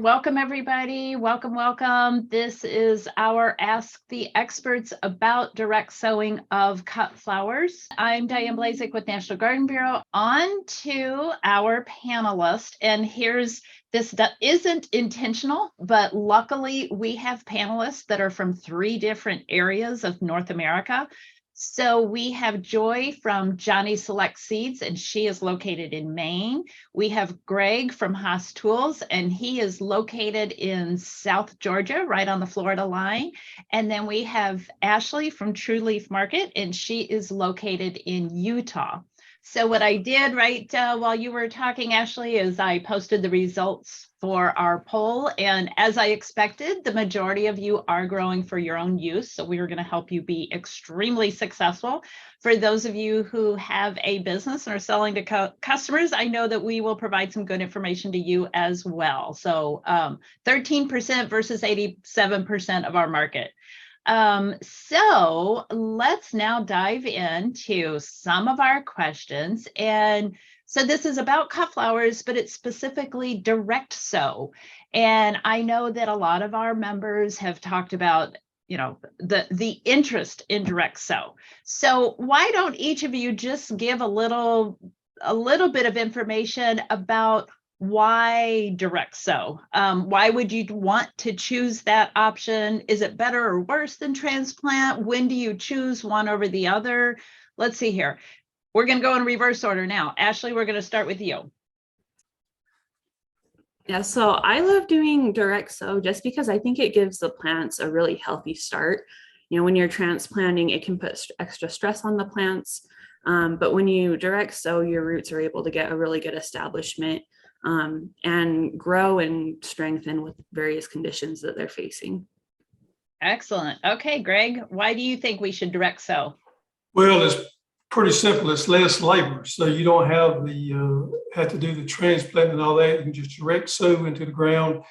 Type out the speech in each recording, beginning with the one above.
Welcome, everybody. Welcome, welcome. This is our Ask the Experts about direct sowing of cut flowers. I'm Diane Blazek with National Garden Bureau. On to our panelist, and this that isn't intentional, but luckily we have panelists that are from 3 different areas of North America. So we have Joy from Johnny Select Seeds, and she is located in Maine. We have Greg from Haas Tools, and he is located in South Georgia, right on the Florida line. And then we have Ashley from True Leaf Market, and she is located in Utah. So what I did while you were talking, Ashley, is I posted the results for our poll. And as I expected, the majority of you are growing for your own use. So we are going to help you be extremely successful. For those of you who have a business and are selling to customers, I know that we will provide some good information to you as well. So 13% versus 87% of our market. So let's now dive into some of our questions. And so this is about cut flowers, but it's specifically direct sow. And I know that a lot of our members have talked about, the interest in direct sow. So why don't each of you just give a little bit of information about why direct sow? Why would you want to choose that option? Is it better or worse than transplant? When do you choose one over the other? Let's see here. We're going to go in reverse order now. Ashley, we're going to start with you. Yeah, so I love doing direct sow just because I think it gives the plants a really healthy start. When you're transplanting, it can put extra stress on the plants. But when you direct sow, your roots are able to get a really good establishment and grow and strengthen with various conditions that they're facing. Excellent. Okay, Greg, why do you think we should direct sow? Well, it's pretty simple. It's less labor, so you don't have to do the transplant and all that. You can just direct sow into the ground,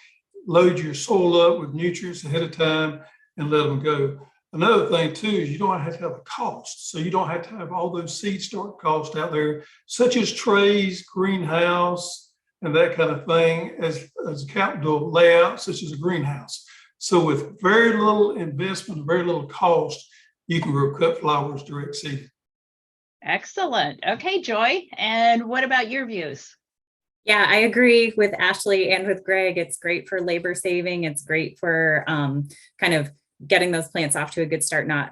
load your soil up with nutrients ahead of time, and let them go. Another thing too is you don't have to have a cost, so you don't have to have all those seed start costs out there, such as trays, greenhouse, and that kind of thing, as capital layout, such as a greenhouse. So with very little investment, very little cost, you can grow cut flowers direct seed. Excellent. Okay, Joy. And what about your views? Yeah, I agree with Ashley and with Greg. It's great for labor saving. It's great for kind of getting those plants off to a good start, not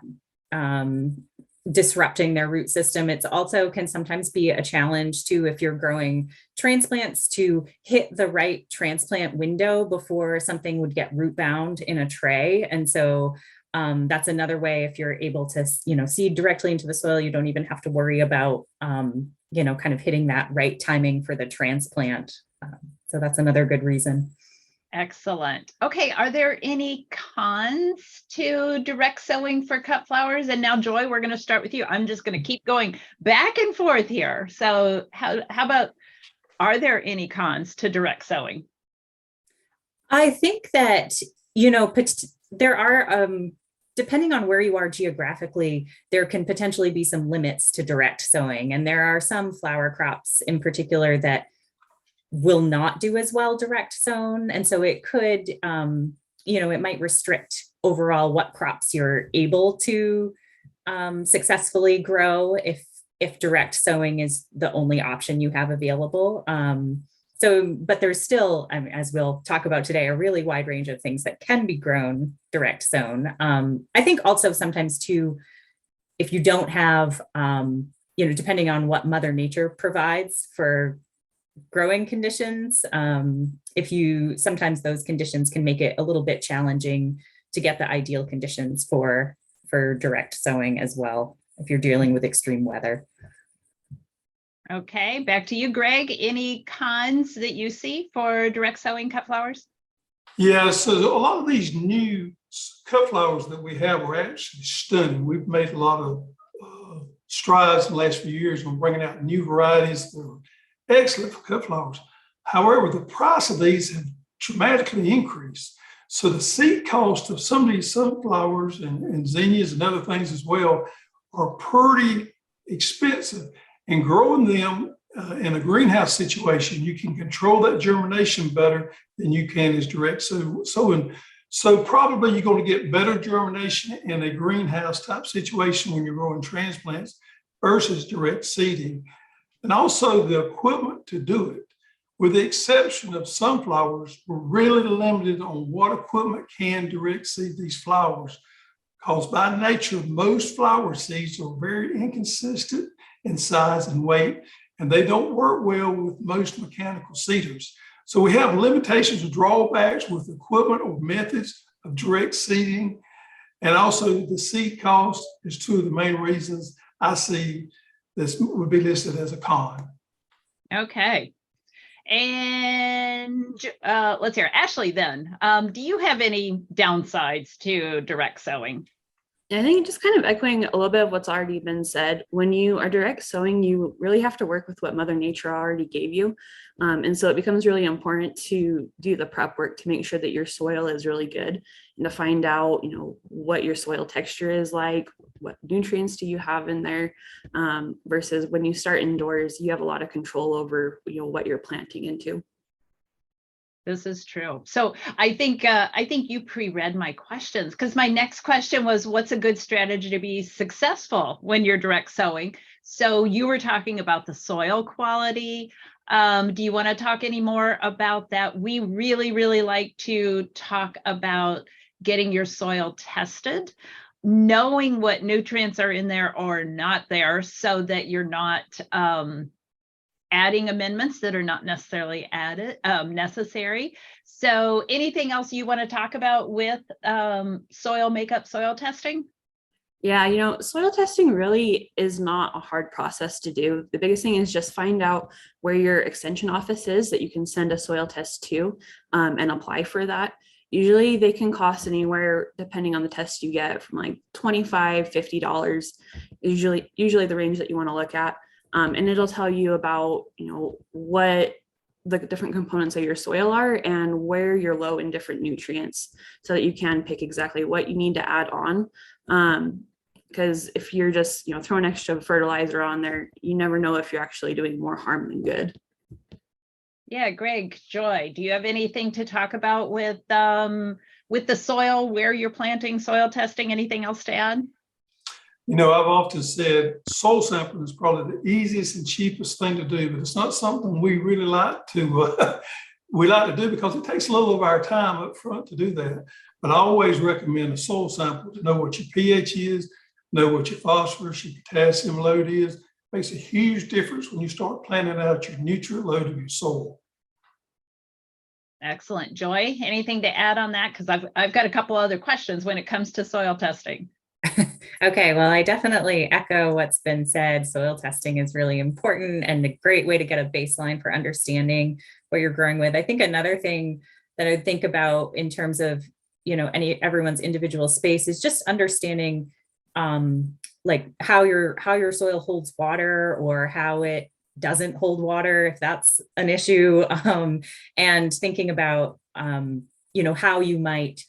disrupting their root system. It's also can sometimes be a challenge too, if you're growing transplants, to hit the right transplant window before something would get root bound in a tray. And so that's another way, if you're able to, seed directly into the soil, you don't even have to worry about, kind of hitting that right timing for the transplant. So that's another good reason. Excellent. Okay, are there any cons to direct sowing for cut flowers? And now, Joy, we're going to start with you. I'm just going to keep going back and forth here. So how about, are there any cons to direct sowing? I think that, there are, depending on where you are geographically, there can potentially be some limits to direct sowing. And there are some flower crops in particular that will not do as well direct sown. And so it could, it might restrict overall what crops you're able to successfully grow if direct sowing is the only option you have available. But there's still, as we'll talk about today, a really wide range of things that can be grown direct sown. I think also sometimes too, if you don't have, depending on what Mother Nature provides for growing conditions, sometimes those conditions can make it a little bit challenging to get the ideal conditions for direct sowing as well, if you're dealing with extreme weather. Okay, back to you, Greg. Any cons that you see for direct sowing cut flowers? Yeah, so a lot of these new cut flowers that we have are actually stunning. We've made a lot of strides in the last few years on bringing out new varieties that are excellent for cut flowers. However, the price of these have dramatically increased. So the seed cost of some of these sunflowers and zinnias and other things as well are pretty expensive. And growing them in a greenhouse situation, you can control that germination better than you can as direct sowing. So probably you're going to get better germination in a greenhouse type situation when you're growing transplants versus direct seeding. And also the equipment to do it. With the exception of sunflowers, we're really limited on what equipment can direct seed these flowers, because by nature, most flower seeds are very inconsistent in size and weight, and they don't work well with most mechanical seeders. So we have limitations or drawbacks with equipment or methods of direct seeding. And also the seed cost is two of the main reasons I see this would be listed as a con. Okay. And let's hear, Ashley, then, do you have any downsides to direct sowing? I think just kind of echoing a little bit of what's already been said. When you are direct sowing, you really have to work with what Mother Nature already gave you. And so it becomes really important to do the prep work to make sure that your soil is really good and to find out, what your soil texture is like, what nutrients do you have in there, versus when you start indoors, you have a lot of control over, what you're planting into. This is true. So I think you pre-read my questions, because my next question was, what's a good strategy to be successful when you're direct sowing? So you were talking about the soil quality. Do you want to talk any more about that? We really, really like to talk about getting your soil tested, knowing what nutrients are in there or not there, so that you're not adding amendments that are not necessarily necessary. So anything else you want to talk about with soil makeup, soil testing? Yeah, soil testing really is not a hard process to do. The biggest thing is just find out where your extension office is that you can send a soil test to, and apply for that. Usually they can cost anywhere, depending on the test you get, from like $25, $50, usually the range that you want to look at. And it'll tell you about, what the different components of your soil are and where you're low in different nutrients, so that you can pick exactly what you need to add on. Because if you're just, throwing extra fertilizer on there, you never know if you're actually doing more harm than good. Yeah, Greg, Joy, do you have anything to talk about with the soil, where you're planting, soil testing, anything else to add? I've often said soil sampling is probably the easiest and cheapest thing to do, but it's not something we really like to do because it takes a little of our time up front to do that. But I always recommend a soil sample to know what your pH is, know what your phosphorus, your potassium load is. It makes a huge difference when you start planning out your nutrient load of your soil. Excellent. Joy, anything to add on that? Because I've got a couple other questions when it comes to soil testing. Okay, well, I definitely echo what's been said. Soil testing is really important and a great way to get a baseline for understanding what you're growing with. I think another thing that I would think about in terms of, everyone's individual space is just understanding like how your soil holds water or how it doesn't hold water, if that's an issue, and thinking about, how you might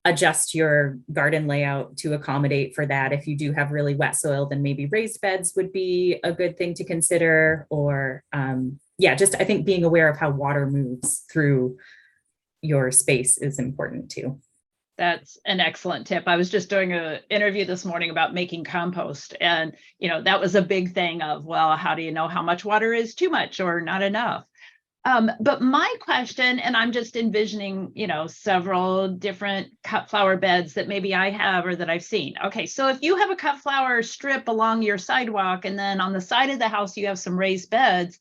adjust your garden layout to accommodate for that. If you do have really wet soil, then maybe raised beds would be a good thing to consider. Or just I think being aware of how water moves through your space is important too. That's an excellent tip. I was just doing an interview this morning about making compost, and that was a big thing of, well, how do you know how much water is too much or not enough? But my question, and I'm just envisioning, several different cut flower beds that maybe I have or that I've seen. Okay, so if you have a cut flower strip along your sidewalk, and then on the side of the house, you have some raised beds,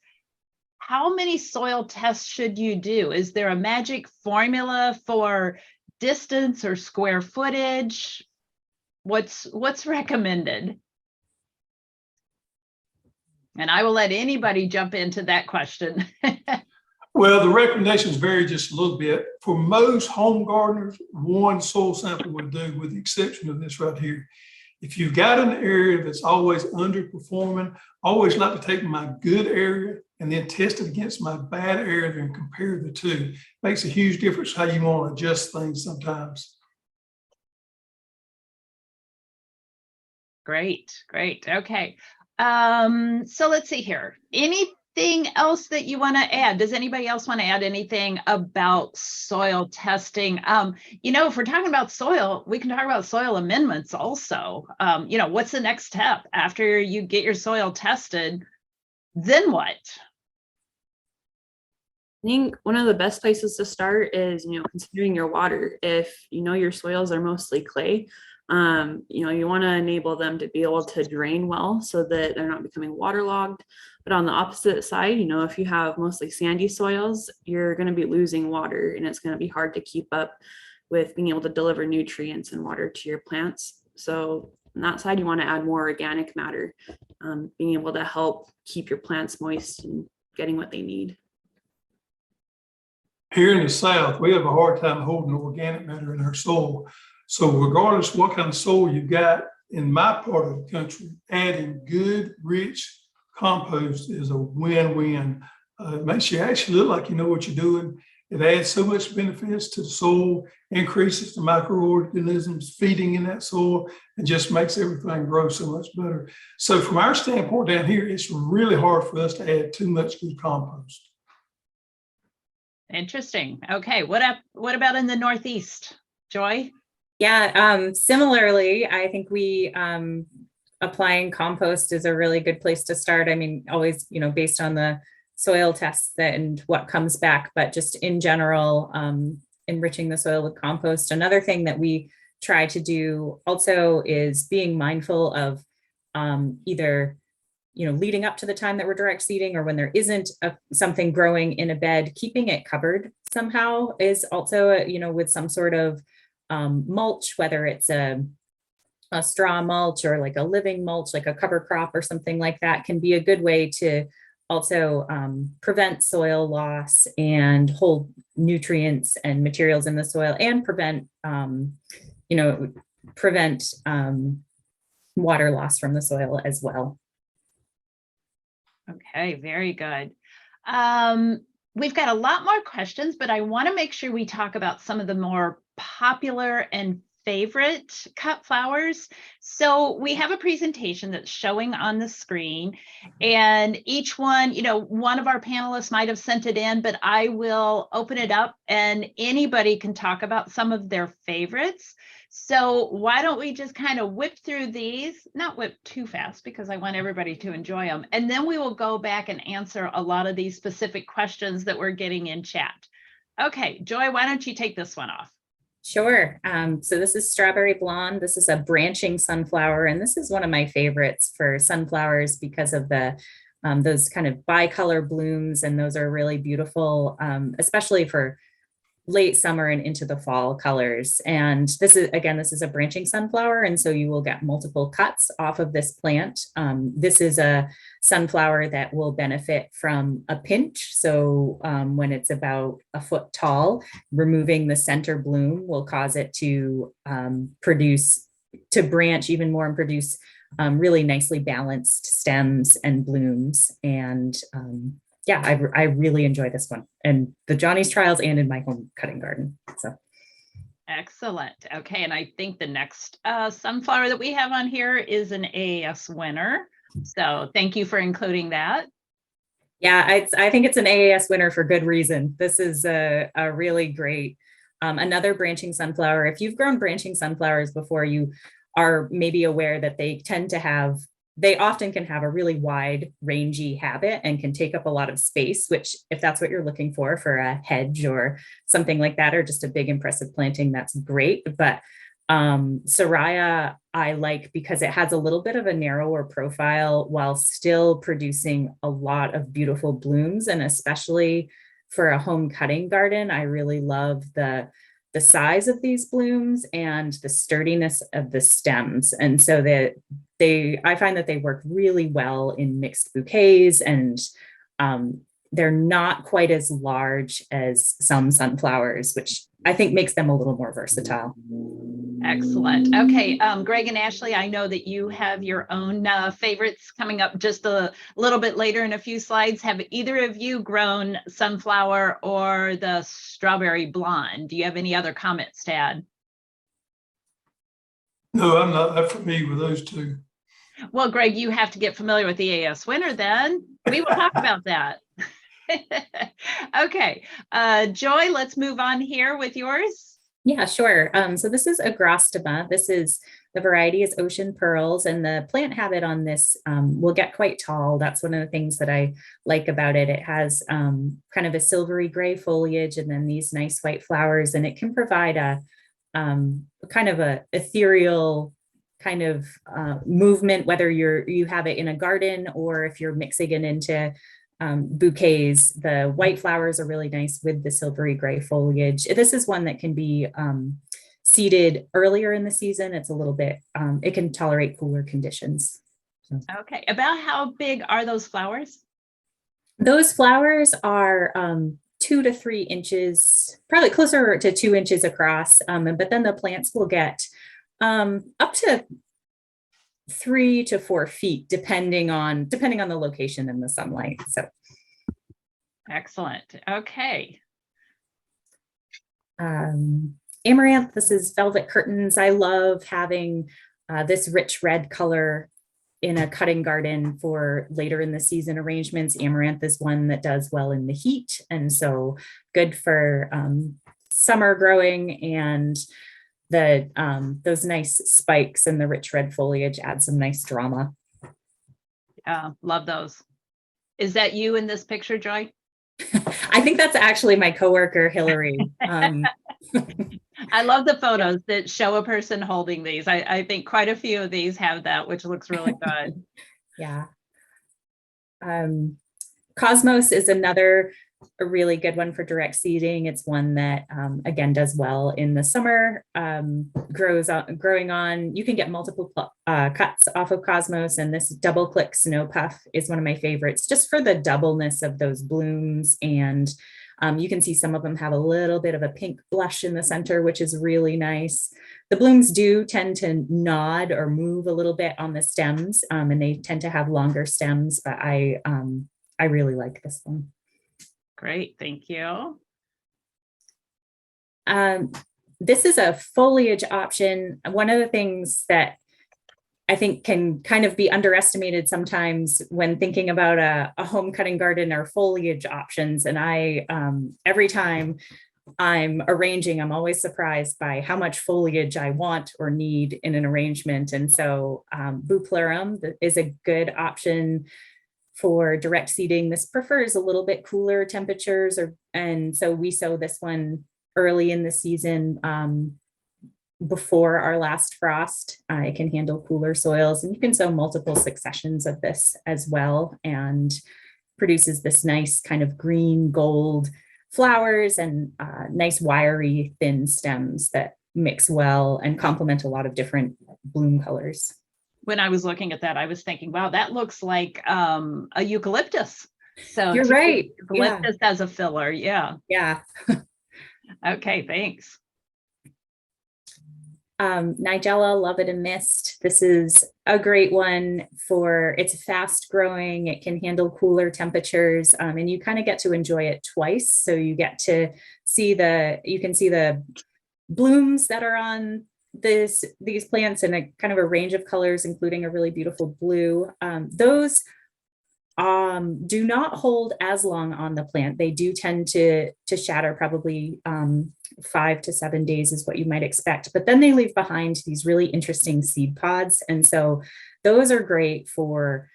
how many soil tests should you do? Is there a magic formula for distance or square footage? What's recommended? And I will let anybody jump into that question. Well, the recommendations vary just a little bit. For most home gardeners, one soil sample would do, with the exception of this right here. If you've got an area that's always underperforming, I always like to take my good area and then test it against my bad area and compare the two. Makes a huge difference how you want to adjust things sometimes. Great. Okay. So let's see here. anything else that you want to add? Does anybody else want to add anything about soil testing? If we're talking about soil, we can talk about soil amendments also. What's the next step after you get your soil tested? Then what? I think one of the best places to start is, considering your water. If your soils are mostly clay, you want to enable them to be able to drain well so that they're not becoming waterlogged. But on the opposite side, if you have mostly sandy soils, you're going to be losing water, and it's going to be hard to keep up with being able to deliver nutrients and water to your plants. So on that side, you want to add more organic matter, being able to help keep your plants moist and getting what they need. Here in the South, we have a hard time holding organic matter in our soil. So regardless of what kind of soil you've got in my part of the country, adding good, rich compost is a win-win. It makes you actually look like you know what you're doing. It adds so much benefits to the soil, increases the microorganisms feeding in that soil, and just makes everything grow so much better. So from our standpoint down here, it's really hard for us to add too much good compost. Interesting. Okay. What about in the Northeast, Joy? Yeah, similarly, I think applying compost is a really good place to start. I mean, always, based on the soil tests and what comes back, but just in general, enriching the soil with compost. Another thing that we try to do also is being mindful of either leading up to the time that we're direct seeding, or when there isn't something growing in a bed, keeping it covered somehow is also, with some sort of mulch, whether it's a straw mulch or like a living mulch, like a cover crop or something like that, can be a good way to also prevent soil loss and hold nutrients and materials in the soil, and prevent water loss from the soil as well. Okay, very good. We've got a lot more questions, but I want to make sure we talk about some of the more popular and favorite cut flowers. So we have a presentation that's showing on the screen, and each one, one of our panelists might have sent it in, but I will open it up and anybody can talk about some of their favorites. So why don't we just kind of whip through these, not whip too fast because I want everybody to enjoy them. And then we will go back and answer a lot of these specific questions that we're getting in chat. Okay, Joy, why don't you take this one off? Sure. So this is Strawberry Blonde. This is a branching sunflower, and this is one of my favorites for sunflowers because of the those kind of bicolor blooms, and those are really beautiful, especially for late summer and into the fall colors. And this is a branching sunflower, and so you will get multiple cuts off of this plant. This is a sunflower that will benefit from a pinch. So when it's about a foot tall, removing the center bloom will cause it to branch even more and produce really nicely balanced stems and blooms. And I really enjoy this one, and the Johnny's Trials and in my home cutting garden. So excellent. Okay, and I think the next sunflower that we have on here is an AAS winner. So thank you for including that. Yeah, I think it's an AAS winner for good reason. This is a really great, another branching sunflower. If you've grown branching sunflowers before, you are maybe aware that they often can have a really wide, rangy habit and can take up a lot of space, which if that's what you're looking for a hedge or something like that, or just a big impressive planting, that's great. But Soraya, I like because it has a little bit of a narrower profile while still producing a lot of beautiful blooms. And especially for a home cutting garden, I really love the size of these blooms and the sturdiness of the stems. And so I find that they work really well in mixed bouquets, and they're not quite as large as some sunflowers, which I think makes them a little more versatile. Excellent. Okay, Greg and Ashley, I know that you have your own favorites coming up just a little bit later in a few slides. Have either of you grown sunflower or the Strawberry Blonde? Do you have any other comments to add? No, I'm not familiar with those two. Well, Greg, you have to get familiar with the AS winter then. We will talk about that. Okay. Joy, let's move on here with yours. Yeah, sure. So this is agrostoma. This is the variety is ocean pearls, and the plant habit on this will get quite tall. That's one of the things that I like about it. It has kind of a silvery gray foliage and then these nice white flowers, and it can provide a kind of a ethereal kind of movement, whether you have it in a garden or if you're mixing it into bouquets. The white flowers are really nice with the silvery gray foliage. This is one that can be seeded earlier in the season. It's a little bit, it can tolerate cooler conditions. So. Okay. About how big are those flowers? Those flowers are 2 to 3 inches, probably closer to 2 inches across. But then the plants will get up to 3 to 4 feet, depending on the location and the sunlight. So, excellent. Okay. Amaranth. This is velvet curtains. I love having this rich red color in a cutting garden for later in the season arrangements. Amaranth is one that does well in the heat, and so good for summer growing, and the those nice spikes and the rich red foliage add some nice drama. Love those. Is that you in this picture, Joy? I think that's actually my coworker, Hillary. I love the photos that show a person holding these. I think quite a few of these have that, which looks really good. Yeah. Cosmos is another a really good one for direct seeding. It's one that, again, does well in the summer, growing on. You can get multiple cuts off of Cosmos, and this double click snow puff is one of my favorites just for the doubleness of those blooms. And you can see some of them have a little bit of a pink blush in the center, which is really nice. The blooms do tend to nod or move a little bit on the stems, and they tend to have longer stems, but I really like this one. Great, thank you. This is a foliage option. One of the things that I think can kind of be underestimated sometimes when thinking about a home cutting garden are foliage options. And I, every time I'm arranging, I'm always surprised by how much foliage I want or need in an arrangement. And so Bupleurum is a good option for direct seeding. This prefers a little bit cooler temperatures, and so we sow this one early in the season before our last frost. It can handle cooler soils, and you can sow multiple successions of this as well, and produces this nice kind of green gold flowers and nice wiry thin stems that mix well and complement a lot of different bloom colors. When I was looking at that, I was thinking, wow, that looks like a eucalyptus. So you're right. Eucalyptus as a filler. Yeah. Yeah. Okay, thanks. Nigella, Love It and Mist. This is a great one for, it's fast growing. It can handle cooler temperatures, and you kind of get to enjoy it twice. So you get to see you can see the blooms that are on these plants in a kind of a range of colors, including a really beautiful blue. Those do not hold as long on the plant. They do tend to shatter probably 5 to 7 days is what you might expect, but then they leave behind these really interesting seed pods. And so those are great for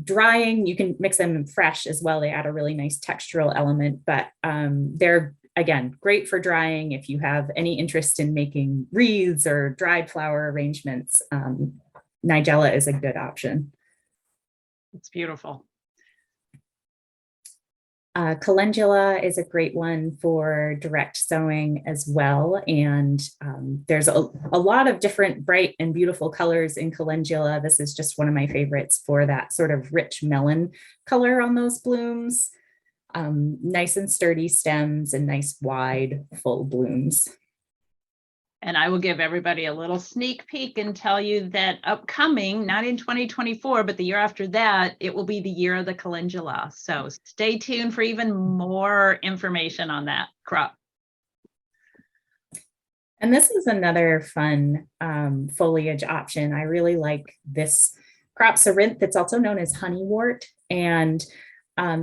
drying. You can mix them fresh as well. They add a really nice textural element, but they're, again, great for drying. If you have any interest in making wreaths or dried flower arrangements, Nigella is a good option. It's beautiful. Calendula is a great one for direct sowing as well. And there's a lot of different bright and beautiful colors in calendula. This is just one of my favorites for that sort of rich melon color on those blooms. Nice and sturdy stems and nice wide full blooms. And I will give everybody a little sneak peek and tell you that upcoming, not in 2024, but the year after that, it will be the year of the calendula. So stay tuned for even more information on that crop. And this is another fun foliage option. I really like this crop Corinth that's also known as honeywort. And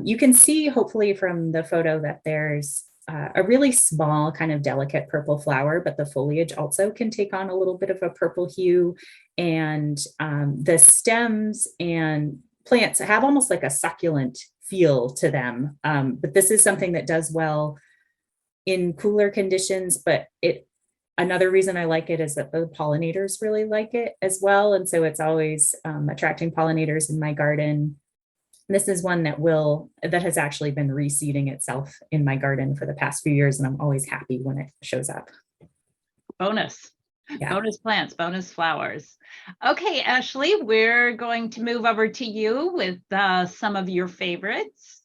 you can see hopefully from the photo that there's a really small kind of delicate purple flower, but the foliage also can take on a little bit of a purple hue. And the stems and plants have almost like a succulent feel to them. But this is something that does well in cooler conditions, but another reason I like it is that the pollinators really like it as well. And so it's always attracting pollinators in my garden. This is one that has actually been reseeding itself in my garden for the past few years, and I'm always happy when it shows up. Bonus. Yeah. Bonus plants, bonus flowers. Okay, Ashley, we're going to move over to you with some of your favorites.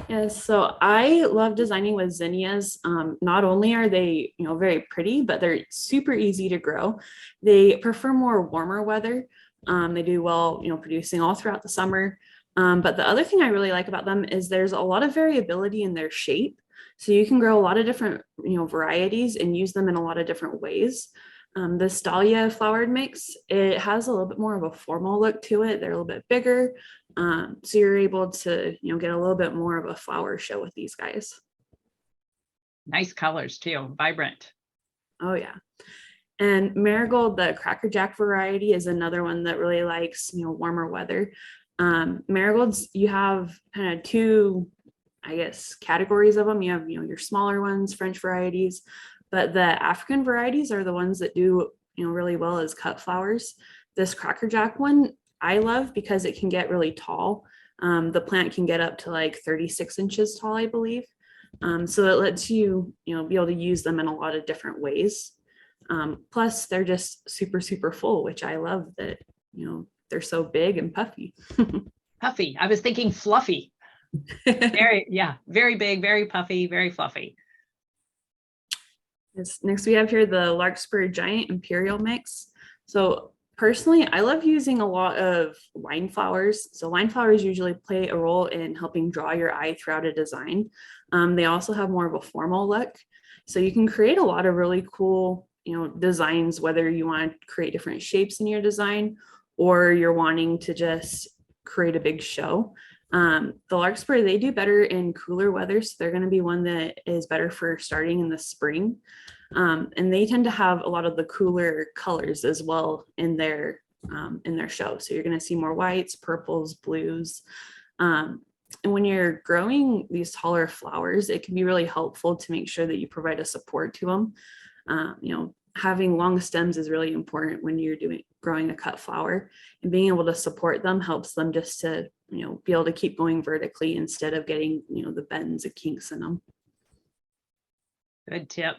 Yes, so I love designing with zinnias. Not only are they, very pretty, but they're super easy to grow. They prefer more warmer weather. They do well, producing all throughout the summer. But the other thing I really like about them is there's a lot of variability in their shape. So you can grow a lot of different, varieties and use them in a lot of different ways. The Dahlia flowered mix, it has a little bit more of a formal look to it. They're a little bit bigger. So you're able to, get a little bit more of a flower show with these guys. Nice colors too, vibrant. Oh yeah. And Marigold, the Cracker Jack variety, is another one that really likes, warmer weather. Marigolds, you have kind of two, I guess, categories of them. You have, your smaller ones, French varieties, but the African varieties are the ones that do, really well as cut flowers. This Cracker Jack one, I love because it can get really tall. The plant can get up to like 36 inches tall, I believe. So it lets you, be able to use them in a lot of different ways. Plus they're just super, super full, which I love that, they're so big and puffy. Puffy. I was thinking fluffy. Very big, very puffy, very fluffy. Next we have here the Larkspur Giant Imperial Mix. So personally, I love using a lot of line flowers. So line flowers usually play a role in helping draw your eye throughout a design. They also have more of a formal look. So you can create a lot of really cool, designs, whether you want to create different shapes in your design or you're wanting to just create a big show. The Larkspur, they do better in cooler weather. So they're going to be one that is better for starting in the spring. And they tend to have a lot of the cooler colors as well in their show. So you're going to see more whites, purples, blues. And when you're growing these taller flowers, it can be really helpful to make sure that you provide a support to them. Having long stems is really important when you're growing a cut flower, and being able to support them helps them just to, be able to keep going vertically instead of getting, the bends and kinks in them. Good tip.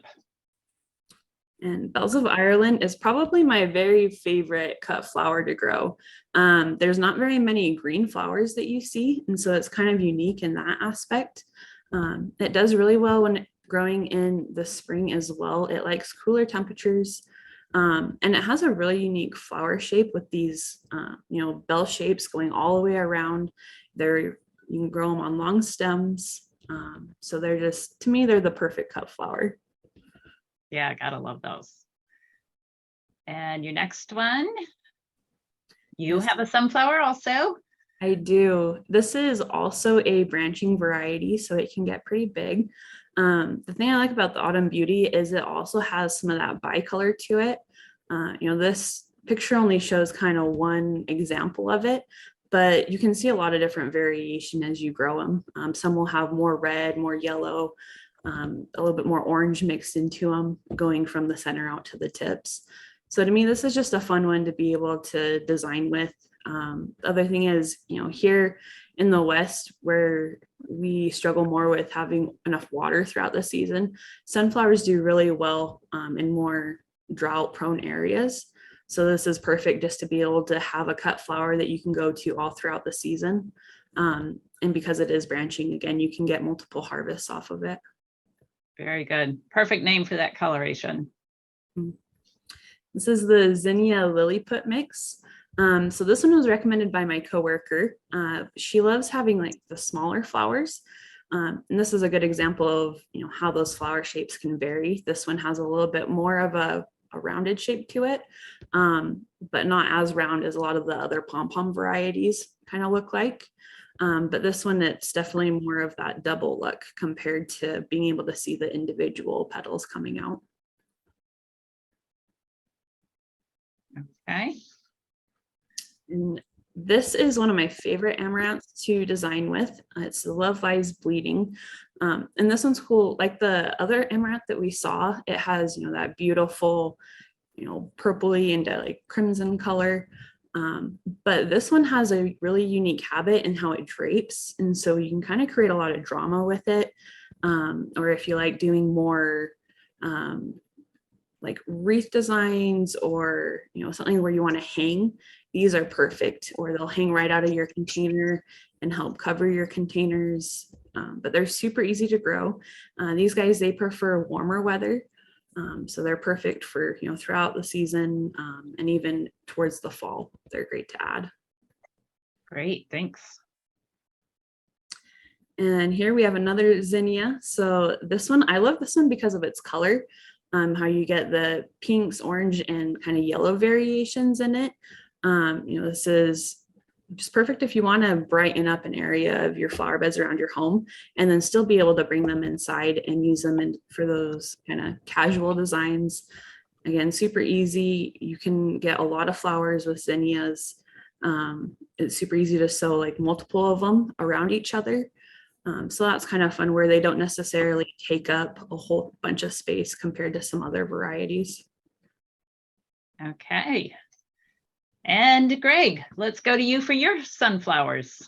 And Bells of Ireland is probably my very favorite cut flower to grow. There's not very many green flowers that you see, and so it's kind of unique in that aspect. It does really well when growing in the spring as well. It likes cooler temperatures, and it has a really unique flower shape with these, bell shapes going all the way around. You can grow them on long stems. So they're just, to me, they're the perfect cut flower. Yeah, gotta love those. And your next one, you have a sunflower also? I do. This is also a branching variety, so it can get pretty big. The thing I like about the Autumn Beauty is it also has some of that bicolor to it. This picture only shows kind of one example of it, but you can see a lot of different variation as you grow them. Some will have more red, more yellow, a little bit more orange mixed into them, going from the center out to the tips. So to me, this is just a fun one to be able to design with. The other thing is, here in the West, where we struggle more with having enough water throughout the season, sunflowers do really well in more drought prone areas. So this is perfect just to be able to have a cut flower that you can go to all throughout the season. And because it is branching, again, you can get multiple harvests off of it. Very good. Perfect name for that coloration. This is the Zinnia Lilliput mix. So this one was recommended by my coworker. She loves having like the smaller flowers. And this is a good example of, how those flower shapes can vary. This one has a little bit more of a a rounded shape to it, but not as round as a lot of the other pom-pom varieties kind of look like. But this one, it's definitely more of that double look compared to being able to see the individual petals coming out. Okay. And this is one of my favorite amaranths to design with. It's the Love Lies Bleeding. And this one's cool. Like the other amaranth that we saw, it has, that beautiful, purpley into like crimson color. But this one has a really unique habit in how it drapes. And so you can kind of create a lot of drama with it. Or if you like doing more like wreath designs or, something where you want to hang, these are perfect, or they'll hang right out of your container and help cover your containers. But they're super easy to grow. These guys, they prefer warmer weather. So they're perfect for, throughout the season and even towards the fall. They're great to add. Great, thanks. And here we have another zinnia. So this one, I love this one because of its color, how you get the pinks, orange, and kind of yellow variations in it. This is just perfect if you want to brighten up an area of your flower beds around your home and then still be able to bring them inside and use them for those kind of casual designs. Again, super easy. You can get a lot of flowers with zinnias. It's super easy to sew like multiple of them around each other. So that's kind of fun where they don't necessarily take up a whole bunch of space compared to some other varieties. Okay. And Greg, let's go to you for your sunflowers.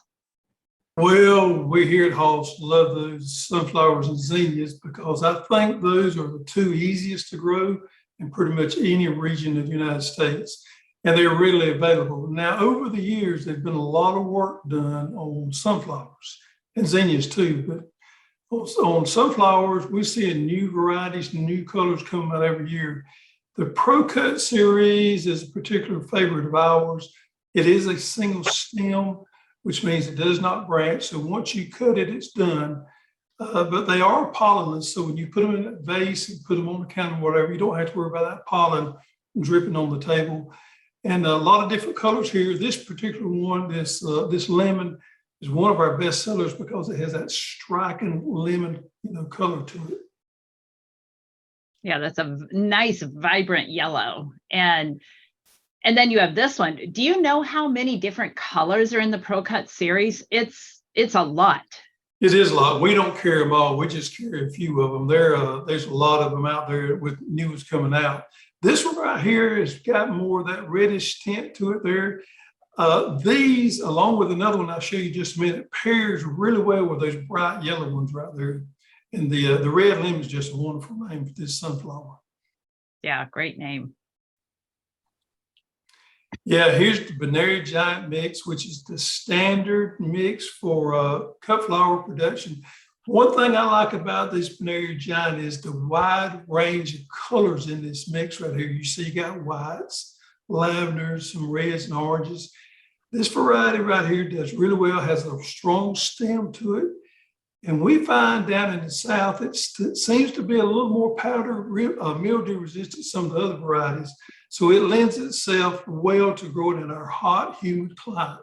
Well, we here at Hoss love those sunflowers and zinnias because I think those are the two easiest to grow in pretty much any region of the United States. And they're readily available. Now, over the years, there's been a lot of work done on sunflowers and zinnias too. But on sunflowers, we're seeing new varieties, new colors come out every year. The Pro Cut series is a particular favorite of ours. It is a single stem, which means it does not branch. So once you cut it, it's done. But they are pollinless. So when you put them in a vase and put them on the counter, whatever, you don't have to worry about that pollen dripping on the table. And a lot of different colors here. This particular one, this lemon, is one of our best sellers because it has that striking lemon, color to it. Yeah, that's a nice, vibrant yellow. And then you have this one. Do you know how many different colors are in the Pro Cut series? It's a lot. It is a lot. We don't carry them all. We just carry a few of them. There's a lot of them out there with new ones coming out. This one right here has got more of that reddish tint to it there. These, along with another one I'll show you just a minute, pairs really well with those bright yellow ones right there. And the red lemon is just a wonderful name for this sunflower. Yeah, great name. Yeah, here's the Benaria Giant mix, which is the standard mix for cut flower production. One thing I like about this Benaria Giant is the wide range of colors in this mix right here. You see you got whites, lavenders, some reds and oranges. This variety right here does really well, has a strong stem to it. And we find down in the South, it seems to be a little more powder mildew resistant to some of the other varieties. So it lends itself well to growing in our hot, humid climate.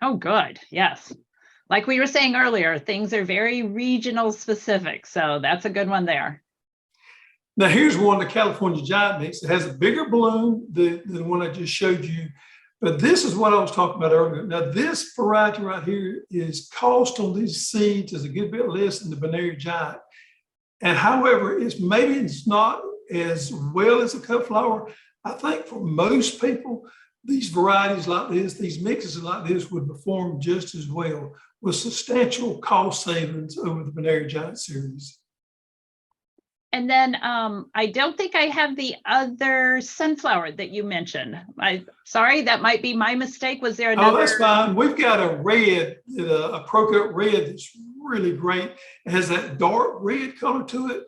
Oh, good. Yes. Like we were saying earlier, things are very regional specific. So that's a good one there. Now here's one, the California Giant Mix. It has a bigger bloom than the one I just showed you. But this is what I was talking about earlier. Now, this variety right here is cost on these seeds is a good bit less than the Benaria Giant. And however, it's not as well as a cut flower. I think for most people, these varieties like this, these mixes like this would perform just as well with substantial cost savings over the Benaria Giant series. And then I don't think I have the other sunflower that you mentioned. Sorry, that might be my mistake. Was there another? Oh, that's fine. We've got a red, a Pro Cut red that's really great. It has that dark red color to it,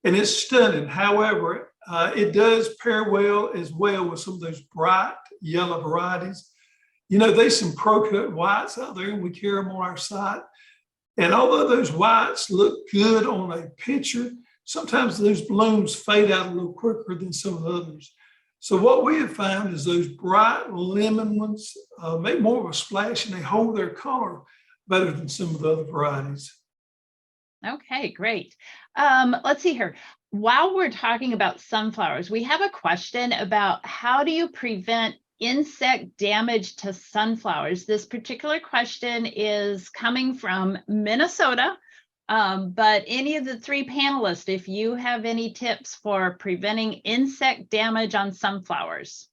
and it's stunning. However, it does pair well as well with some of those bright yellow varieties. There's some Pro Cut whites out there, and we carry them on our site. And although those whites look good on a picture, sometimes those blooms fade out a little quicker than some of the others. So what we have found is those bright lemon ones make more of a splash and they hold their color better than some of the other varieties. Okay, great. Let's see here. While we're talking about sunflowers, we have a question about how do you prevent insect damage to sunflowers? This particular question is coming from Minnesota, but any of the three panelists, if you have any tips for preventing insect damage on sunflowers.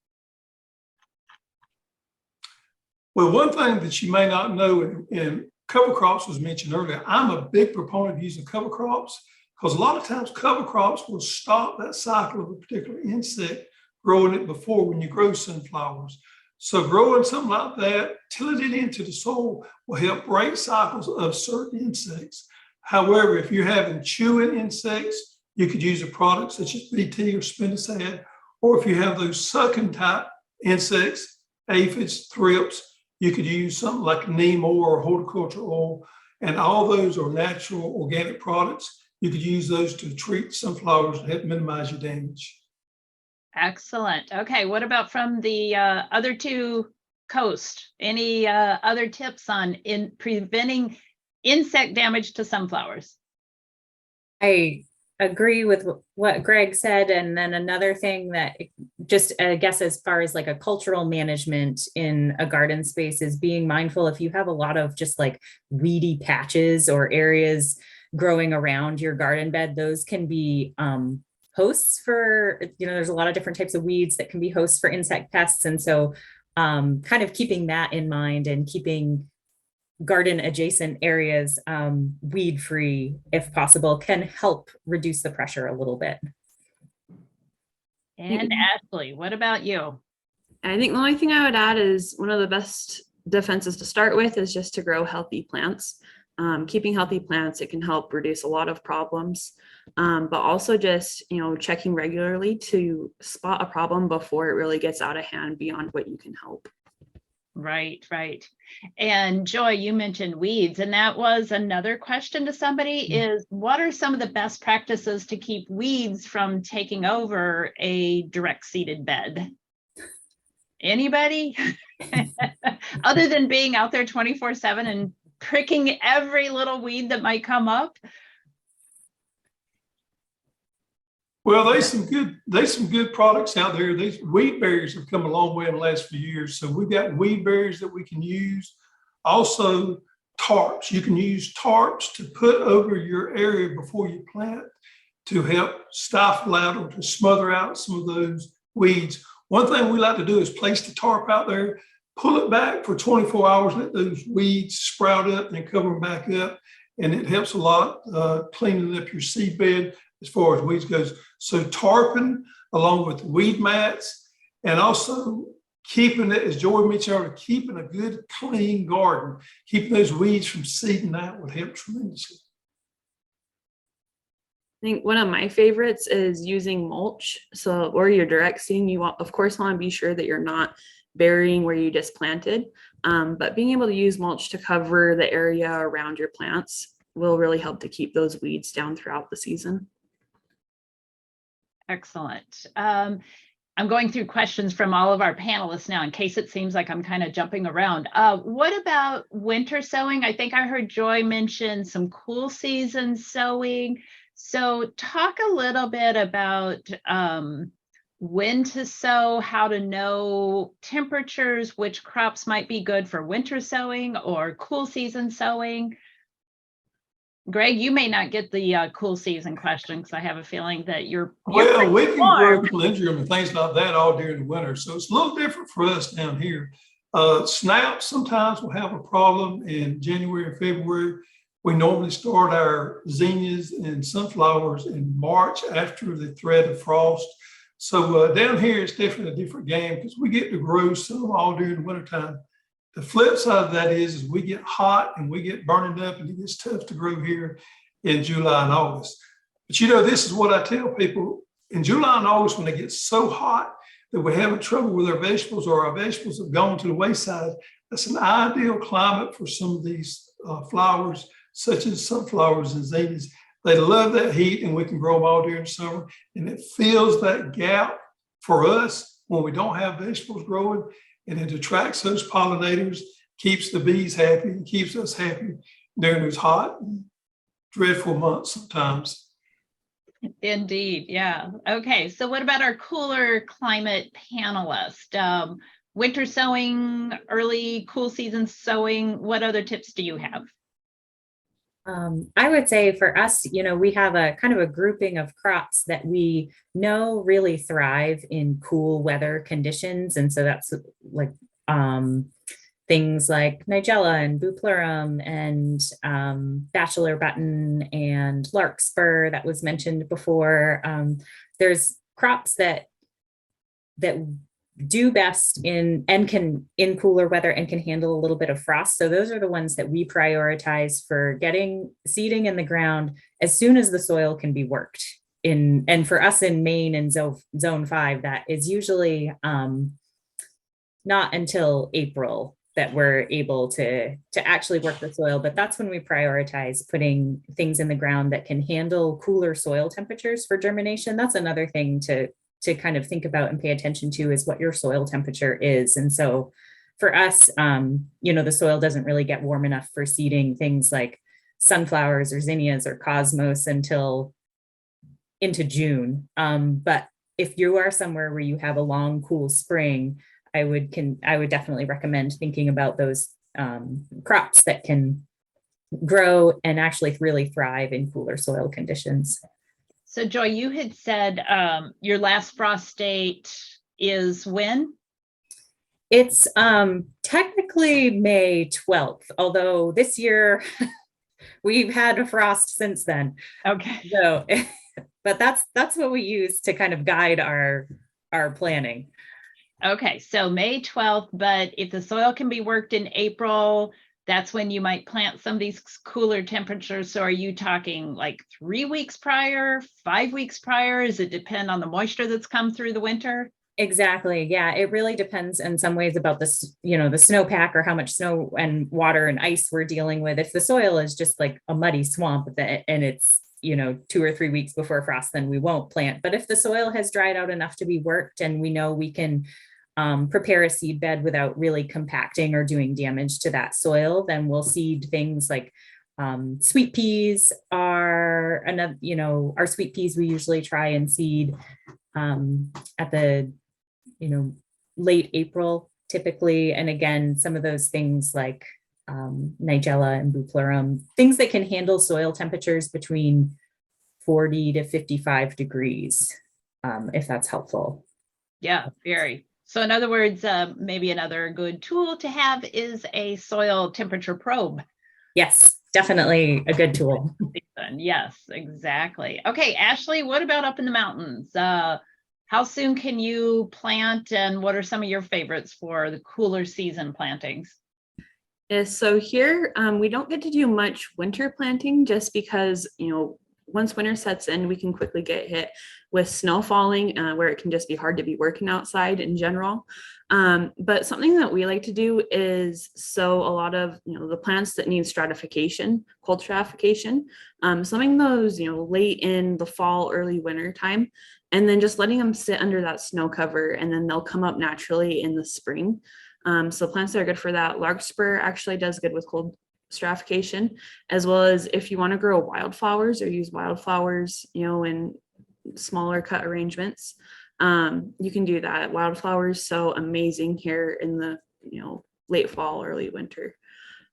Well, one thing that you may not know, and cover crops was mentioned earlier, I'm a big proponent of using cover crops because a lot of times cover crops will stop that cycle of a particular insect growing it before when you grow sunflowers. So growing something like that, tilling it into the soil will help break cycles of certain insects. However, if you're having chewing insects, you could use a product such as BT or spinosad, or if you have those sucking type insects, aphids, thrips, you could use something like neem oil or horticulture oil, and all those are natural organic products. You could use those to treat sunflowers and help minimize your damage. Excellent. Okay, what about from the other two coast? Any other tips on preventing insect damage to sunflowers? I agree with what Greg said. And then another thing that just, I guess, as far as like a cultural management in a garden space is being mindful if you have a lot of just like weedy patches or areas growing around your garden bed, those can be hosts for, there's a lot of different types of weeds that can be hosts for insect pests. And so kind of keeping that in mind and keeping garden adjacent areas weed free, if possible, can help reduce the pressure a little bit. And Ashley, what about you? I think the only thing I would add is one of the best defenses to start with is just to grow healthy plants. Keeping healthy plants, it can help reduce a lot of problems, but also just, checking regularly to spot a problem before it really gets out of hand beyond what you can help. Right, right. And Joy, you mentioned weeds, and that was another question to somebody is what are some of the best practices to keep weeds from taking over a direct seeded bed? Anybody? Other than being out there 24/7 and pricking every little weed that might come up? Well, there's some good products out there. These weed barriers have come a long way in the last few years. So we've got weed barriers that we can use. Also, tarps. You can use tarps to put over your area before you plant to help stifle out or to smother out some of those weeds. One thing we like to do is place the tarp out there, pull it back for 24 hours, let those weeds sprout up and then cover them back up. And it helps a lot cleaning up your seed bed as far as weeds goes. So tarping along with weed mats and also keeping it, as Joy mentioned earlier, keeping a good clean garden, keeping those weeds from seeding out would help tremendously. I think one of my favorites is using mulch. So where you're direct seeding, you of course want to be sure that you're not burying where you just planted, but being able to use mulch to cover the area around your plants will really help to keep those weeds down throughout the season. Excellent. I'm going through questions from all of our panelists now in case it seems like I'm kind of jumping around. What about winter sowing? I think I heard Joy mention some cool season sowing. So talk a little bit about when to sow, how to know temperatures, which crops might be good for winter sowing or cool season sowing. Greg, you may not get the cool season question because I have a feeling that you're well, we can grow calendrium and things like that all during the winter. So it's a little different for us down here. Snaps sometimes will have a problem in January and February. We normally start our zinnias and sunflowers in March after the threat of frost. So down here, it's definitely a different game because we get to grow some all during the wintertime. The flip side of that is we get hot and we get burning up and it gets tough to grow here in July and August. But this is what I tell people. In July and August, when it gets so hot that we're having trouble with our vegetables or our vegetables have gone to the wayside, that's an ideal climate for some of these flowers, such as sunflowers and zinnias. They love that heat, and we can grow them all during summer. And it fills that gap for us when we don't have vegetables growing, and it attracts those pollinators, keeps the bees happy, and keeps us happy during those hot, dreadful months sometimes. Indeed. Yeah. Okay. So what about our cooler climate panelist? Winter sowing, early cool season sowing. What other tips do you have? I would say for us, we have a kind of a grouping of crops that we know really thrive in cool weather conditions. And so that's like things like Nigella and Bupleurum and bachelor button and larkspur that was mentioned before. There's crops that do best in cooler weather and can handle a little bit of frost. So those are the ones that we prioritize for getting seeding in the ground as soon as the soil can be worked in. And for us in Maine and zone 5, that is usually not until April that we're able to actually work the soil, but that's when we prioritize putting things in the ground that can handle cooler soil temperatures for germination. That's another thing to kind of think about and pay attention to, is what your soil temperature is. And so for us, the soil doesn't really get warm enough for seeding things like sunflowers or zinnias or cosmos until into June. But if you are somewhere where you have a long, cool spring, I would definitely recommend thinking about those crops that can grow and actually really thrive in cooler soil conditions. So Joy, you had said your last frost date is when? It's technically May 12th, although this year we've had a frost since then. Okay. So, but that's what we use to kind of guide our planning. Okay, so May 12th, but if the soil can be worked in April, that's when you might plant some of these cooler temperatures. So are you talking like 3 weeks prior, 5 weeks prior? Does it depend on the moisture that's come through the winter? Exactly. Yeah, it really depends in some ways about the snowpack or how much snow and water and ice we're dealing with. If the soil is just like a muddy swamp and it's 2 or 3 weeks before frost, then we won't plant. But if the soil has dried out enough to be worked and we know we can prepare a seed bed without really compacting or doing damage to that soil, then we'll seed things like sweet peas are another, our sweet peas we usually try and seed at the, late April typically. And again, some of those things like Nigella and Bupleurum, things that can handle soil temperatures between 40 to 55 degrees, if that's helpful. Yeah, very. So in other words, maybe another good tool to have is a soil temperature probe. Yes, definitely a good tool. Yes, exactly. Okay, Ashley, what about up in the mountains? How soon can you plant, and what are some of your favorites for the cooler season plantings? So here, we don't get to do much winter planting just because, once winter sets in, we can quickly get hit with snow falling, where it can just be hard to be working outside in general. But something that we like to do is sow a lot of, the plants that need stratification, cold stratification, sowing those, late in the fall, early winter time, and then just letting them sit under that snow cover, and then they'll come up naturally in the spring. So plants that are good for that. Larkspur actually does good with cold stratification, as well as if you want to grow wildflowers or use wildflowers, in smaller cut arrangements, you can do that. Wildflowers so amazing here in the late fall, early winter.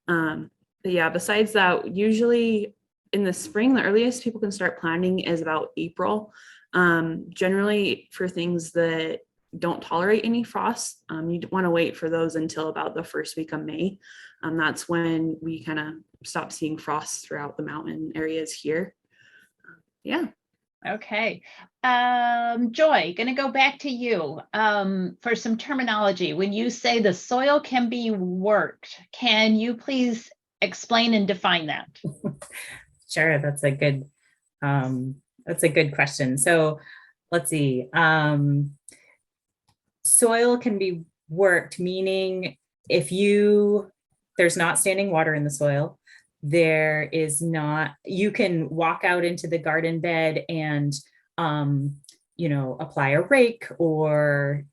But yeah, besides that, usually in the spring, the earliest people can start planting is about April. Generally for things that don't tolerate any frost, you want to wait for those until about the first week of May. That's when we kind of stop seeing frost throughout the mountain areas here. Yeah. Okay. Joy, going to go back to you for some terminology. When you say the soil can be worked, can you please explain and define that? Sure, that's a good question. So let's see. Soil can be worked, meaning if there's not standing water in the soil, there is not, you can walk out into the garden bed and, apply a rake or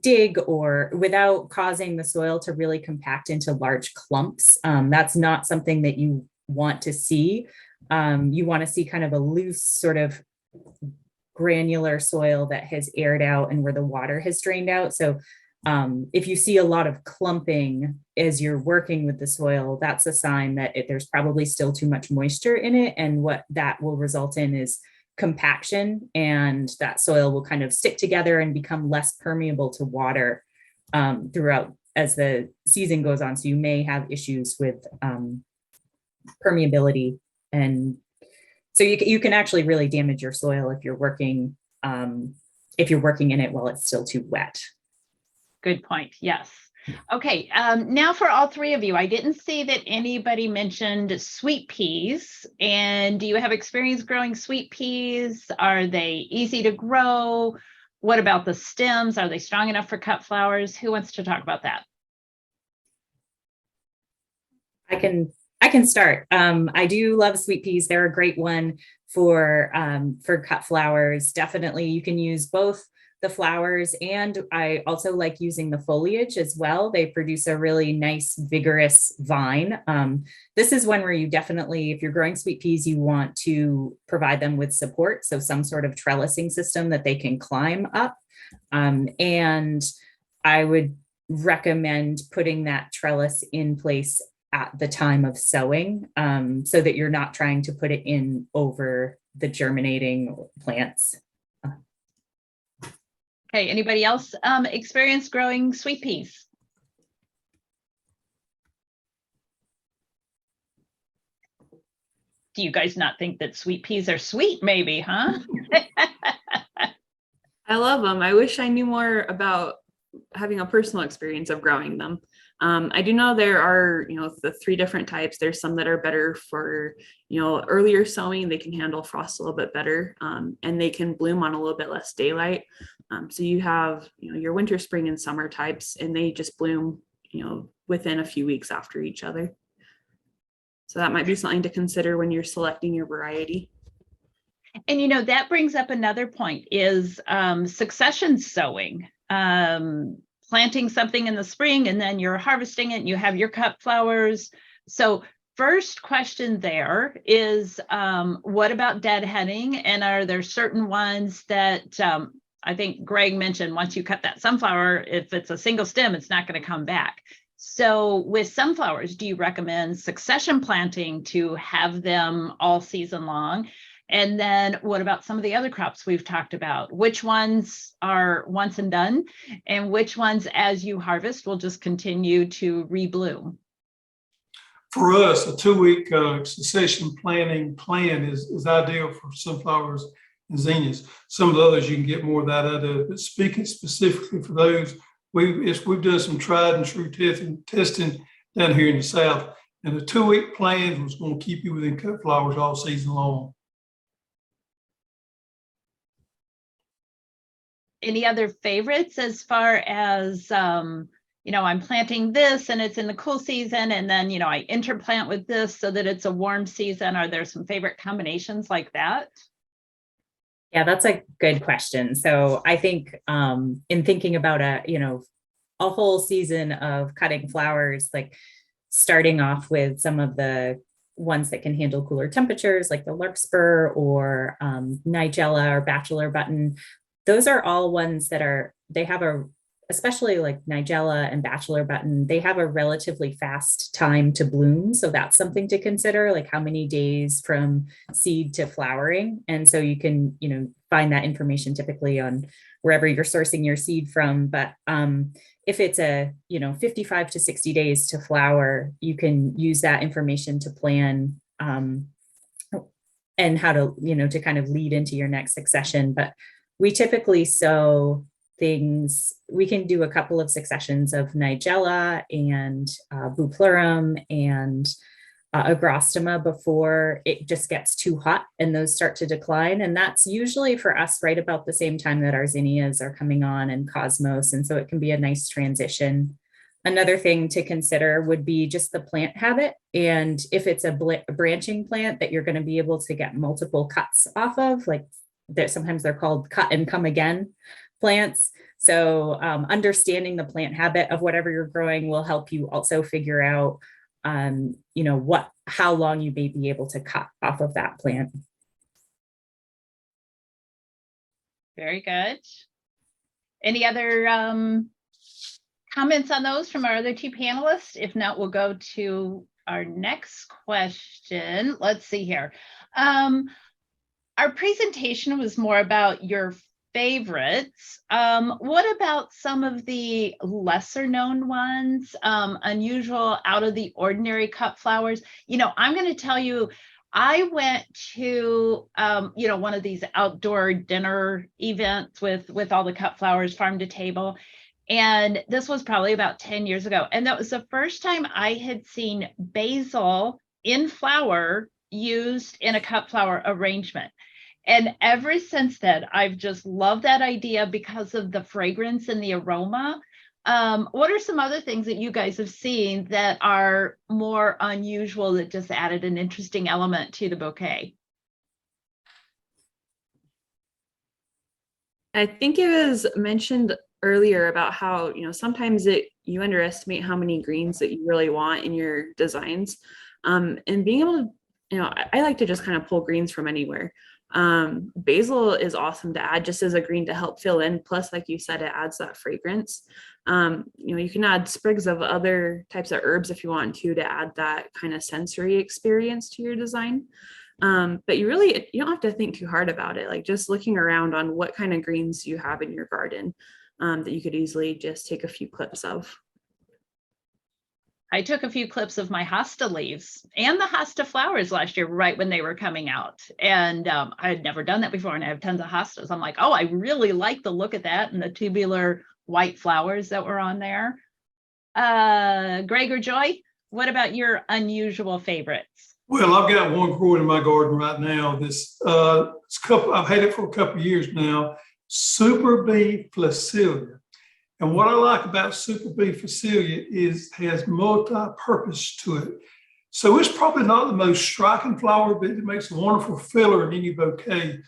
dig, or without causing the soil to really compact into large clumps. That's not something that you want to see. You want to see kind of a loose sort of granular soil that has aired out and where the water has drained out. So if you see a lot of clumping as you're working with the soil, that's a sign that there's probably still too much moisture in it. And what that will result in is compaction, and that soil will kind of stick together and become less permeable to water throughout as the season goes on. So you may have issues with permeability, and so you can actually really damage your soil if you're working in it while it's still too wet. Good point. Yes. Okay. Now for all three of you, I didn't see that anybody mentioned sweet peas. And do you have experience growing sweet peas? Are they easy to grow? What about the stems? Are they strong enough for cut flowers? Who wants to talk about that? I can start. I do love sweet peas. They're a great one for cut flowers. Definitely, you can use both the flowers, and I also like using the foliage as well. They produce a really nice, vigorous vine. This is one where you definitely, if you're growing sweet peas, you want to provide them with support. So some sort of trellising system that they can climb up. And I would recommend putting that trellis in place at the time of sowing, so that you're not trying to put it in over the germinating plants. Okay, anybody else experience growing sweet peas? Do you guys not think that sweet peas are sweet, maybe, huh? I love them. I wish I knew more about having a personal experience of growing them. I do know there are, the three different types. There's some that are better for, earlier sowing. They can handle frost a little bit better, and they can bloom on a little bit less daylight. So you have, your winter, spring, and summer types, and they just bloom, within a few weeks after each other. So that might be something to consider when you're selecting your variety. And, that brings up another point is succession sowing. Planting something in the spring and then you're harvesting it and you have your cut flowers. So first question there is, what about deadheading? And are there certain ones that I think Greg mentioned, once you cut that sunflower, if it's a single stem, it's not going to come back. So with sunflowers, do you recommend succession planting to have them all season long? And then what about some of the other crops we've talked about? Which ones are once and done, and which ones, as you harvest, will just continue to rebloom? For us, a 2-week succession planting plan is ideal for sunflowers and zinnias. Some of the others you can get more of that out of. But speaking specifically for those, we've done some tried and true testing down here in the South, and the 2-week plan was going to keep you within cut flowers all season long. Any other favorites as far as, I'm planting this and it's in the cool season, and then, I interplant with this so that it's a warm season. Are there some favorite combinations like that? Yeah, that's a good question. So I think in thinking about a whole season of cutting flowers, like starting off with some of the ones that can handle cooler temperatures, like the larkspur or nigella or bachelor button. Those are all ones that especially like nigella and bachelor button, they have a relatively fast time to bloom. So that's something to consider, like how many days from seed to flowering. And so you can, find that information typically on wherever you're sourcing your seed from. But if it's 55 to 60 days to flower, you can use that information to plan and how to, to kind of lead into your next succession. But we typically sow things, we can do a couple of successions of nigella and bupleurum and agrostema before it just gets too hot and those start to decline. And that's usually for us right about the same time that our zinnias are coming on and cosmos. And so it can be a nice transition Another thing to consider would be just the plant habit. And if it's a branching plant that you're going to be able to get multiple cuts off of, like sometimes they're called cut and come again plants. So understanding the plant habit of whatever you're growing will help you also figure out, how long you may be able to cut off of that plant. Very good. Any other comments on those from our other two panelists? If not, we'll go to our next question. Let's see here. Our presentation was more about your favorites. What about some of the lesser known ones, unusual, out of the ordinary cut flowers? I'm going to tell you, I went to, one of these outdoor dinner events with all the cut flowers, farm to table. And this was probably about 10 years ago. And that was the first time I had seen basil in flower used in a cut flower arrangement. And ever since then, I've just loved that idea because of the fragrance and the aroma. What are some other things that you guys have seen that are more unusual that just added an interesting element to the bouquet? I think it was mentioned earlier about how, sometimes you underestimate how many greens that you really want in your designs. And being able to, I like to just kind of pull greens from anywhere. Basil is awesome to add just as a green to help fill in. Plus, like you said, it adds that fragrance. You can add sprigs of other types of herbs if you want to add that kind of sensory experience to your design. But you don't have to think too hard about it. Like just looking around on what kind of greens you have in your garden that you could easily just take a few clips of. I took a few clips of my hosta leaves and the hosta flowers last year, right when they were coming out. And I had never done that before, and I have tons of hostas. I'm like, oh, I really like the look of that and the tubular white flowers that were on there. Greg or Joy, what about your unusual favorites? Well, I've got one growing in my garden right now. I've had it for a couple of years now. Super Bee Facilia. And what I like about Super Bee Facilia is it has multi-purpose to it. So it's probably not the most striking flower, but it makes a wonderful filler in any bouquet.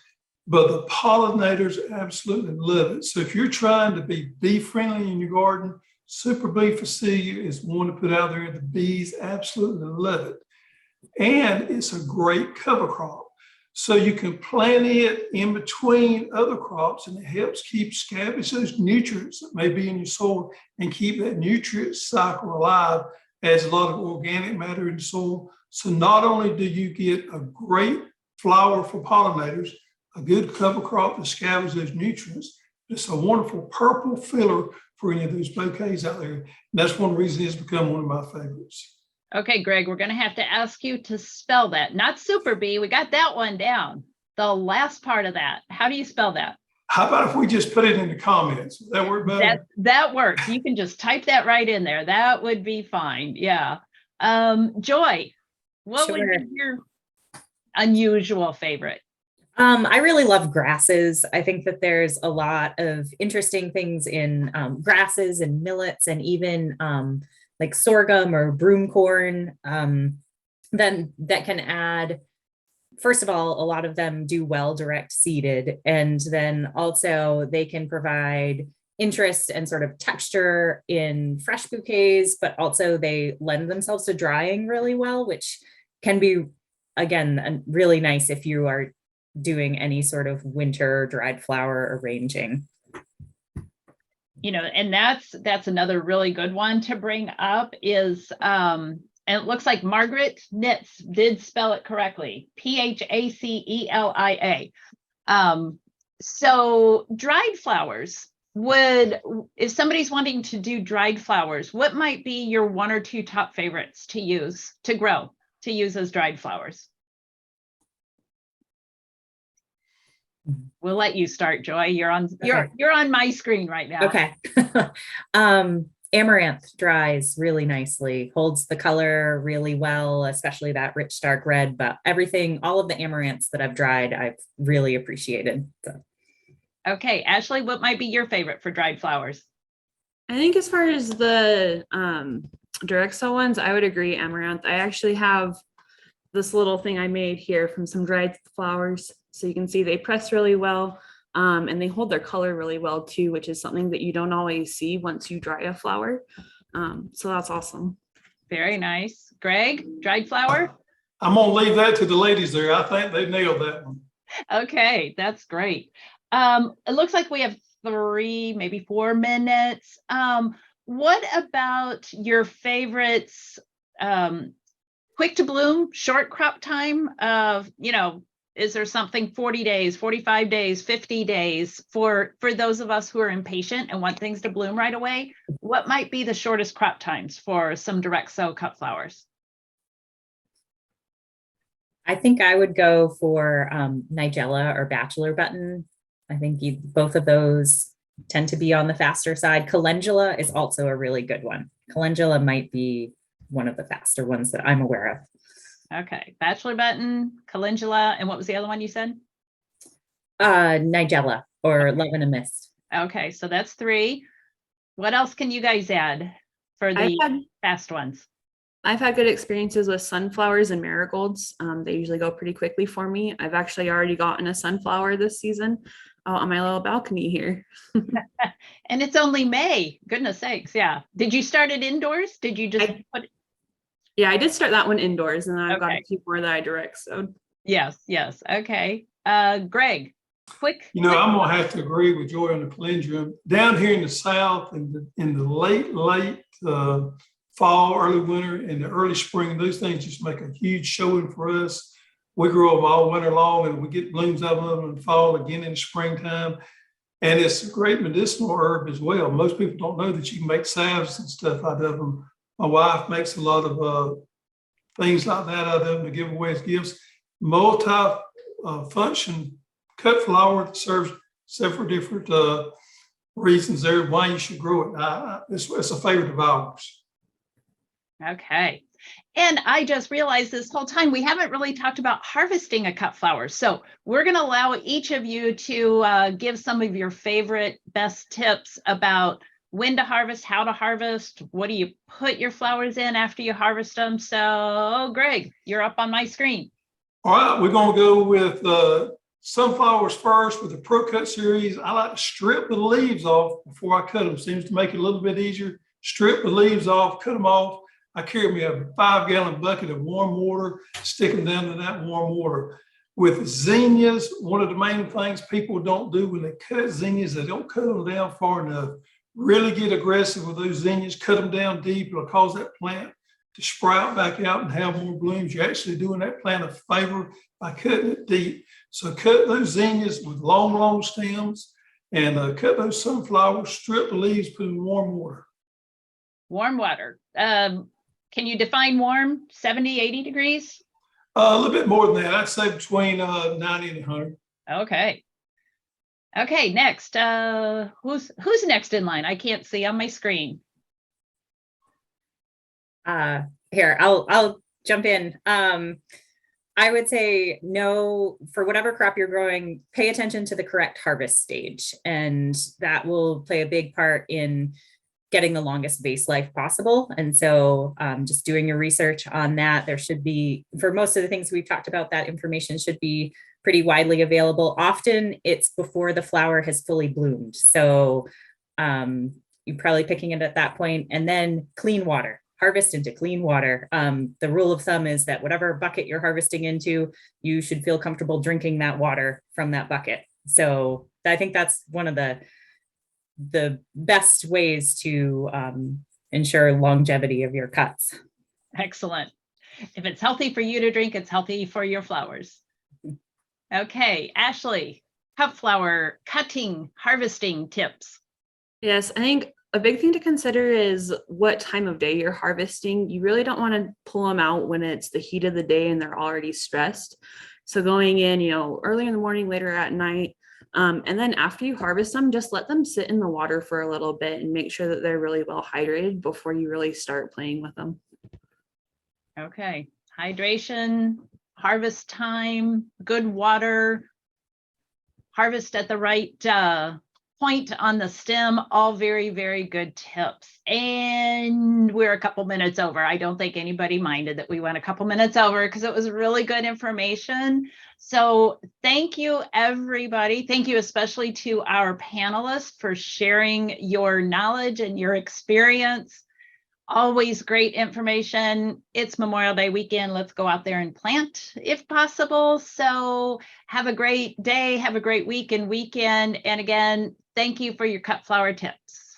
But the pollinators absolutely love it. So if you're trying to be bee friendly in your garden, Super Bee Facilia is one to put out there. The bees absolutely love it. And it's a great cover crop. So you can plant it in between other crops, and it helps keep scavenge those nutrients that may be in your soil and keep that nutrient cycle alive. Adds a lot of organic matter in the soil. So not only do you get a great flower for pollinators, a good cover crop to scavenge those nutrients, it's a wonderful purple filler for any of those bouquets out there. And that's one reason it's become one of my favorites. Okay, Greg, we're going to have to ask you to spell that. Not Super Bee. We got that one down. The last part of that. How do you spell that? How about if we just put it in the comments? Does that work better? That works. You can just type that right in there. That would be fine. Yeah. Joy, what would be your unusual favorite? I really love grasses. I think that there's a lot of interesting things in grasses and millets, and even like sorghum or broomcorn, then that can add, first of all, a lot of them do well direct seeded, and then also they can provide interest and sort of texture in fresh bouquets, but also they lend themselves to drying really well, which can be, again, really nice if you are doing any sort of winter dried flower arranging. And that's another really good one to bring up is, and it looks like Margaret Nitz did spell it correctly, Phacelia. So dried flowers if somebody's wanting to do dried flowers, what might be your one or two top favorites to use as dried flowers? We'll let you start, Joy. You're on my screen right now. Okay. Amaranth dries really nicely, holds the color really well, especially that rich dark red, but all of the amaranths that I've dried, I've really appreciated. So. Okay, Ashley, what might be your favorite for dried flowers? I think as far as the direct sow ones, I would agree, Amaranth. I actually have this little thing I made here from some dried flowers. So you can see they press really well, and they hold their color really well too, which is something that you don't always see once you dry a flower. So that's awesome. Very nice. Greg, dried flower? I'm gonna leave that to the ladies there. I think they nailed that one. Okay, that's great. It looks like we have 3, maybe 4 minutes. What about your favorites? Quick to bloom, short crop time of, is there something 40 days, 45 days, 50 days for those of us who are impatient and want things to bloom right away? What might be the shortest crop times for some direct sow cut flowers? I think I would go for Nigella or Bachelor Button. I think both of those tend to be on the faster side. Calendula is also a really good one. Calendula might be one of the faster ones that I'm aware of. Okay, Bachelor Button, Calendula, and what was the other one you said? Nigella or Love in a Mist. Okay, so that's 3. What else can you guys add for the fast ones? I've had good experiences with sunflowers and marigolds. They usually go pretty quickly for me. I've actually already gotten a sunflower this season on my little balcony here. And it's only May. Goodness sakes. Yeah. Did you start it indoors? Did you just put? Yeah, I did start that one indoors, and then I've got a few more that I direct sowed. Yes. Okay. Greg, quick. I'm gonna have to agree with Joy on the calendula. Down here in the South, in the late fall, early winter, and the early spring, those things just make a huge showing for us. We grow them all winter long, and we get blooms of them in the fall, again in the springtime. And it's a great medicinal herb as well. Most people don't know that you can make salves and stuff out of them. My wife makes a lot of things like that out of them to give away as gifts. Multi-function cut flower serves several different reasons there why you should grow it. It's a favorite of ours. Okay. And I just realized this whole time we haven't really talked about harvesting a cut flower. So we're going to allow each of you to give some of your favorite best tips about when to harvest, how to harvest, what do you put your flowers in after you harvest them. So Greg, you're up on my screen. All right, we're going to go with sunflowers first with the Pro Cut series. I like to strip the leaves off before I cut them. Seems to make it a little bit easier. Strip the leaves off, cut them off. I carry me a 5-gallon bucket of warm water, stick them down in that warm water. With zinnias, one of the main things people don't do when they cut zinnias, they don't cut them down far enough. Really get aggressive with those zinnias, cut them down deep. It'll cause that plant to sprout back out and have more blooms. You're actually doing that plant a favor by cutting it deep. So cut those zinnias with long stems and cut those sunflowers, strip the leaves, put them in warm water. Warm water. Can you define warm? 70, 80 degrees? A little bit more than that. I'd say between 90 and 100. Okay. Okay, next. Who's next in line? I can't see on my screen. Here, I'll jump in. I would say no, for whatever crop you're growing, pay attention to the correct harvest stage, and that will play a big part in getting the longest vase life possible. And so just doing your research on that, there should be, for most of the things we've talked about, that information should be pretty widely available. Often it's before the flower has fully bloomed. So you're probably picking it at that point. And then clean water, harvest into clean water. The rule of thumb is that whatever bucket you're harvesting into, you should feel comfortable drinking that water from that bucket. So I think that's one of the best ways to ensure longevity of your cuts. Excellent. If it's healthy for you to drink, it's healthy for your flowers. Okay, Ashley, cut flower cutting, harvesting tips. Yes, I think a big thing to consider is what time of day you're harvesting. You really don't want to pull them out when it's the heat of the day and they're already stressed. So going in, early in the morning, later at night, and then after you harvest them, just let them sit in the water for a little bit and make sure that they're really well hydrated before you really start playing with them. Okay, hydration, harvest time, good water, harvest at the right point on the stem, all very, very good tips. And we're a couple minutes over. I don't think anybody minded that we went a couple minutes over because it was really good information. So thank you, everybody. Thank you especially to our panelists for sharing your knowledge and your experience. Always great information. It's Memorial Day weekend. Let's go out there and plant if possible. So have a great day. Have a great week and weekend. And again, thank you for your cut flower tips.